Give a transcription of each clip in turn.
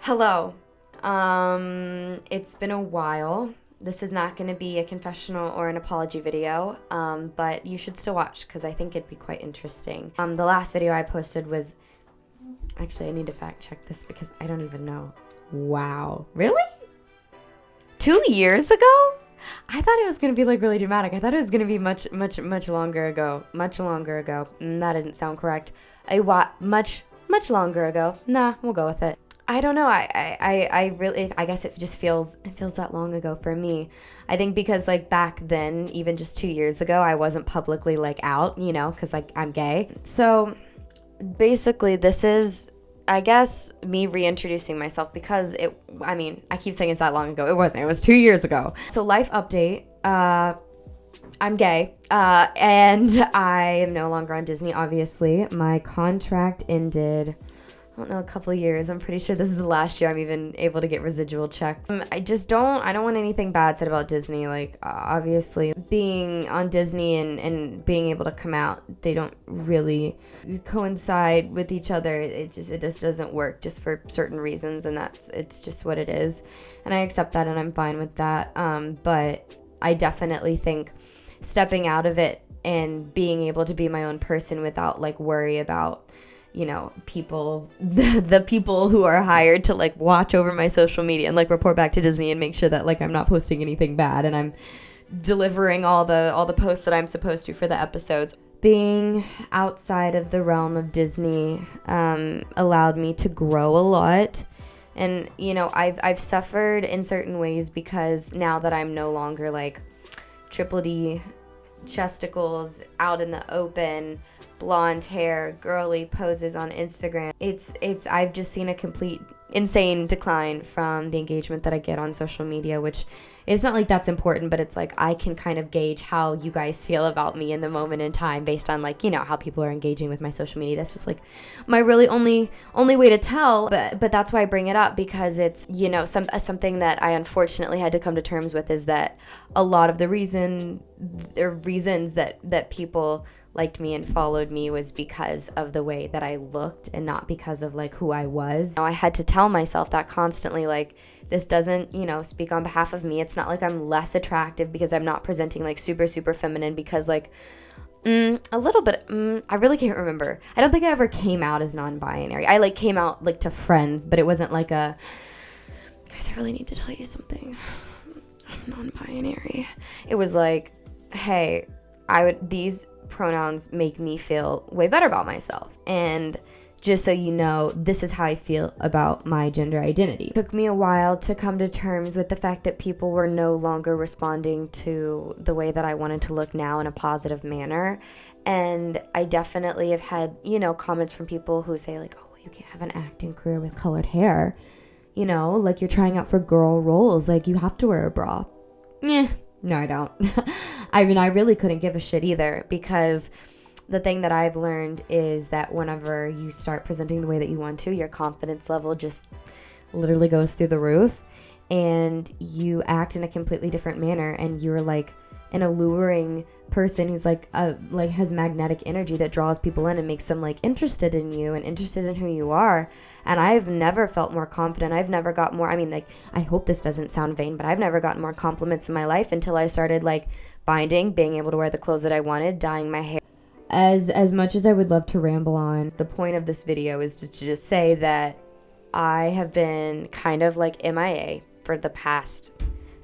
Hello. It's been a while. This is not going to be a confessional or an apology video, but you should still watch because I think it'd be quite interesting. The last video I posted was... Actually, I need to fact check this because I don't even know. Wow. Really? 2 years ago? I thought it was going to be like really dramatic. I thought it was going to be much longer ago. Much longer ago. That didn't sound correct. Much longer ago. Nah, we'll go with it. I don't know. I really, I guess it feels that long ago for me. I think because like back then, even just 2 years ago, I wasn't publicly like out, because like I'm gay. So basically this is, I guess, me reintroducing myself because I keep saying it's that long ago. It wasn't. It was 2 years ago. So life update. I'm gay, and I am no longer on Disney, obviously. My contract ended, I don't know, a couple of years. I'm pretty sure this is the last year I'm even able to get residual checks. I don't want anything bad said about Disney. Like, obviously, being on Disney and being able to come out, they don't really coincide with each other. It just doesn't work just for certain reasons, and it's just what it is. And I accept that, and I'm fine with that. But I definitely think stepping out of it and being able to be my own person without like worry about people, the people who are hired to like watch over my social media and like report back to Disney and make sure that like I'm not posting anything bad and I'm delivering all the posts that I'm supposed to for the episodes. Being outside of the realm of Disney allowed me to grow a lot. And I've suffered in certain ways because now that I'm no longer like triple D chesticles out in the open, blonde hair, girly poses on Instagram. I've just seen a complete insane decline from the engagement that I get on social media, which it's not like that's important, but it's like I can kind of gauge how you guys feel about me in the moment in time based on like, how people are engaging with my social media. That's just like my really only way to tell, but that's why I bring it up because it's, something that I unfortunately had to come to terms with is that a lot of the reasons that people liked me and followed me was because of the way that I looked and not because of like who I was. I had to tell myself that constantly, like, this doesn't, speak on behalf of me. It's not like I'm less attractive because I'm not presenting like super feminine because like a little bit, I really can't remember. I don't think I ever came out as non-binary. I like came out like to friends, but it wasn't like guys, I really need to tell you something. I'm non-binary. It was like, hey, these pronouns make me feel way better about myself, and just so you know, this is how I feel about my gender identity. It took me a while to come to terms with the fact that people were no longer responding to the way that I wanted to look now in a positive manner, and I definitely have had comments from people who say like, oh, well, you can't have an acting career with colored hair, like you're trying out for girl roles, like you have to wear a bra. No, I don't. I really couldn't give a shit either because the thing that I've learned is that whenever you start presenting the way that you want to, your confidence level just literally goes through the roof and you act in a completely different manner and you're like an alluring person who's like has magnetic energy that draws people in and makes them like interested in you and interested in who you are. And I've never felt more confident. I've never got more, I hope this doesn't sound vain, but I've never gotten more compliments in my life until I started like binding, being able to wear the clothes that I wanted, dyeing my hair. As much as I would love to ramble on, the point of this video is to just say that I have been kind of like MIA for the past,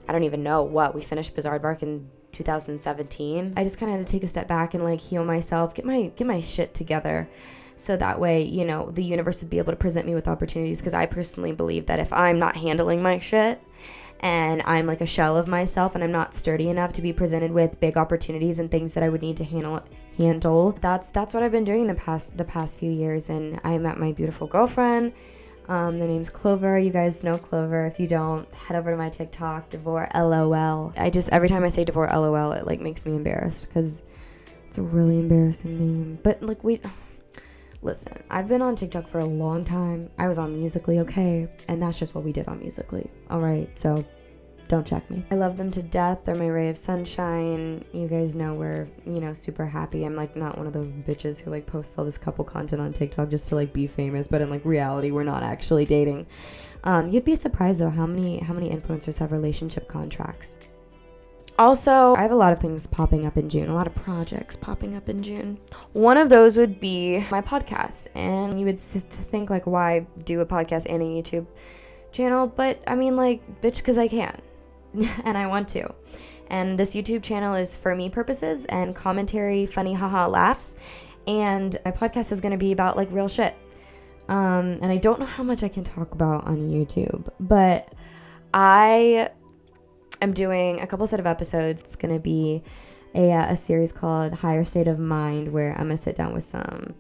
I don't even know what, we finished Bizarre in 2017. I just kind of had to take a step back and like heal myself, get my shit together. So that way, the universe would be able to present me with opportunities because I personally believe that if I'm not handling my shit and I'm like a shell of myself and I'm not sturdy enough to be presented with big opportunities and things that I would need to handle. That's what I've been doing the past few years, and I met my beautiful girlfriend. Their name's Clover. You guys know Clover. If you don't, head over to my TikTok, DeVore LOL. Every time I say DeVore LOL, it like makes me embarrassed because it's a really embarrassing name. But like listen, I've been on TikTok for a long time. I was on Musical.ly, okay? And that's just what we did on Musical.ly. All right, so don't check me. I love them to death. They're my ray of sunshine. You guys know we're, super happy. I'm like not one of those bitches who like posts all this couple content on TikTok just to like be famous, but in like reality, we're not actually dating. You'd be surprised though how many influencers have relationship contracts. Also, I have a lot of things popping up in June, a lot of projects popping up in June. One of those would be my podcast. And you would think, like, why do a podcast and a YouTube channel? But I mean, like, bitch, because I can. And I want to. And this YouTube channel is for me purposes and commentary, funny, haha, laughs. And my podcast is going to be about, like, real shit. And I don't know how much I can talk about on YouTube, but I'm doing a couple set of episodes. It's going to be a series called Higher State of Mind, where I'm going to sit down with some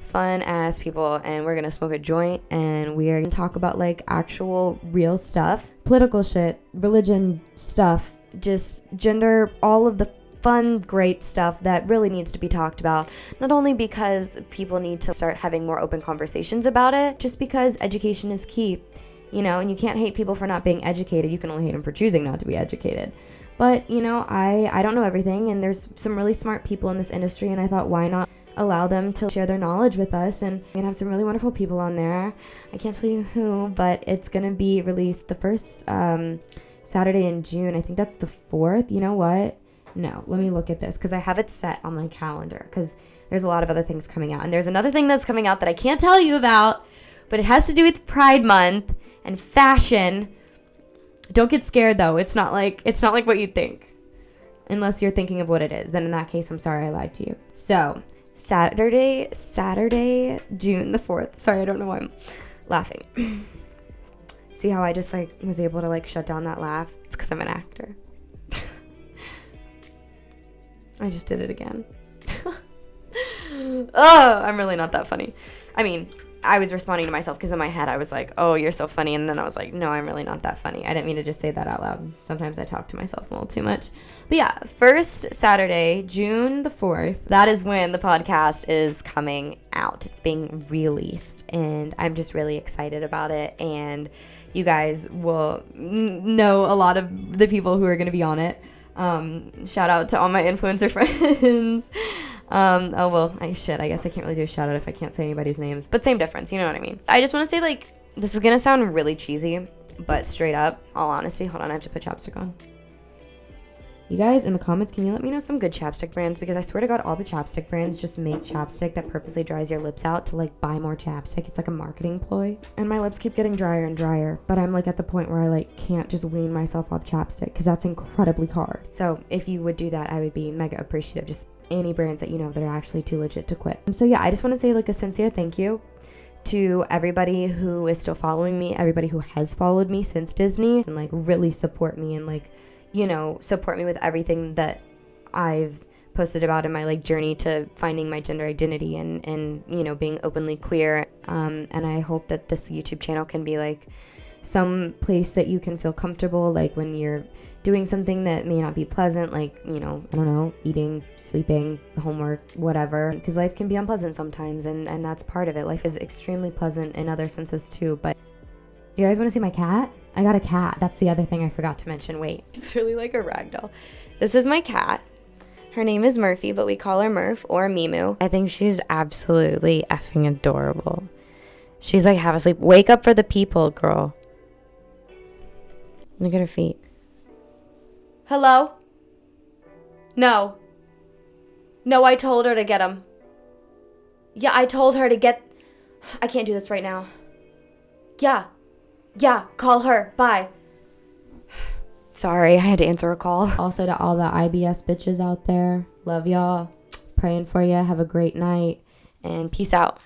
fun ass people and we're going to smoke a joint and we are going to talk about like actual real stuff, political shit, religion stuff, just gender, all of the fun, great stuff that really needs to be talked about. Not only because people need to start having more open conversations about it, just because education is key. You know, and you can't hate people for not being educated. You can only hate them for choosing not to be educated. But, you know, I don't know everything, and there's some really smart people in this industry, and I thought, why not allow them to share their knowledge with us? And we're going to have some really wonderful people on there. I can't tell you who, but it's going to be released the first Saturday in June. I think that's the 4th. You know what? No, let me look at this, because I have it set on my calendar, because there's a lot of other things coming out. And there's another thing that's coming out that I can't tell you about, but it has to do with Pride Month and fashion. Don't get scared though. It's not like what you think. Unless you're thinking of what it is. Then in that case, I'm sorry I lied to you. So, Saturday, June the 4th. Sorry, I don't know why I'm laughing. See how I just like was able to like shut down that laugh? It's because I'm an actor. I just did it again. Oh, I'm really not that funny. I mean, I was responding to myself because in my head I was like, oh, you're so funny. And then I was like, no, I'm really not that funny. I didn't mean to just say that out loud. Sometimes I talk to myself a little too much. But yeah, first Saturday, June the 4th, that is when the podcast is coming out. It's being released. And I'm just really excited about it. And you guys will know a lot of the people who are going to be on it. Shout out to all my influencer friends. Oh well, I guess I can't really do a shout out if I can't say anybody's names, but same difference, you know what I mean? I just want to say, like, this is gonna sound really cheesy, but straight up, all honesty, hold on, I have to put chapstick on. You guys, in the comments, can you let me know some good chapstick brands? Because I swear to God, all the chapstick brands just make chapstick that purposely dries your lips out to, like, buy more chapstick. It's like a marketing ploy. And my lips keep getting drier and drier. But I'm, like, at the point where I, like, can't just wean myself off chapstick because that's incredibly hard. So if you would do that, I would be mega appreciative. Just any brands that you know that are actually too legit to quit. So, yeah, I just want to say, like, a sincere thank you to everybody who is still following me, everybody who has followed me since Disney, and, like, really support me and, like, you know, support me with everything that I've posted about in my, like, journey to finding my gender identity and you know, being openly queer. And I hope that this YouTube channel can be, like, some place that you can feel comfortable, like, when you're doing something that may not be pleasant, like, you know, I don't know, eating, sleeping, homework, whatever. Because life can be unpleasant sometimes, and that's part of it. Life is extremely pleasant in other senses, too. But you guys want to see my cat? I got a cat. That's the other thing I forgot to mention. Wait. It's literally like a rag doll. This is my cat. Her name is Murphy, but we call her Murph or Mimu. I think she's absolutely effing adorable. She's like half asleep. Wake up for the people, girl. Look at her feet. Hello? No. No, I told her to get them. Yeah, I told her to get... I can't do this right now. Yeah, call her. Bye. Sorry, I had to answer a call. Also to all the IBS bitches out there, love y'all. Praying for you. Have a great night. And peace out.